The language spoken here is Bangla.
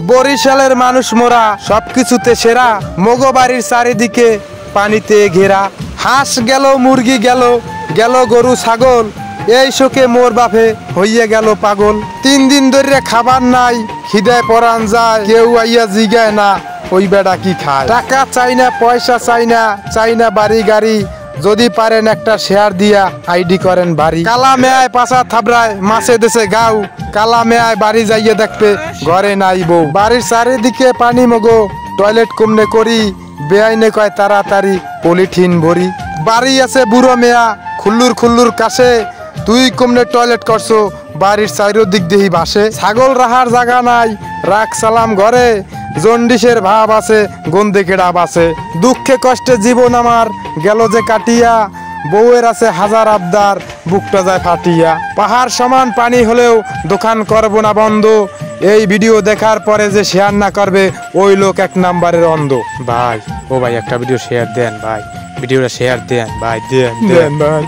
বরিশালের মানুষ মোরা সবকিছুতে সেরা, মগো বাড়ির চারিদিকে পানিতে ঘেরা। হাঁস গেল, মুরগি গেল, গেল গরু ছাগল, এই শোকে মোর বাপে হইয়া গেল পাগল। 3 দিন ধরে খাবার নাই, খিদায় পরান যায়, কেউ আইয়া জিগায় না ওই বেড়া কি খায়। টাকা চাই না, পয়সা চাই না, চাই না বাড়ি গাড়ি, যদি পারেন একটা শেয়ার দিয়া আইডি করেন বাড়ি। কালা মেয়ায় পাশা থাবড়ায় মাছে দেশে গাও, কালা মেয়ায় বাড়ি যাইয়ে দেখবে ঘরে নাই বউ। বাড়ির চারিদিকে পানি মগো, টয়লেট কমনে করি, বেআইনে কয় তাড়াতাড়ি পলিথিন ভরি। বাড়ি আছে বুড়ো মেয়া খুল্লুর খুল্লুর কাছে, তুই কমনে টয়লেট করছো, বাড়ির চারিদিক দেহি বাসে। ছাগল রাহার জায়গা নাই, রাখ সালাম ঘরে, জন্ডিসের ভাব আছে, গন্ধে কেড়াব আছে। দুঃখে কষ্টে জীবন আমার গেল যে কাটিয়া, বউয়ের আছে হাজার আবদার, বুকটা যায় ফাটিয়া। পাহাড় সমান পানি হলেও দোকান করব না বন্ধ, এই ভিডিও দেখার পরে যে শেয়ার না করবে ওই লোক 1 নাম্বারের অন্ধ। ভাই ও ভাই একটা ভিডিও শেয়ার দেন ভাই, ভিডিওটা শেয়ার দেন ভাই, দেন ভাই।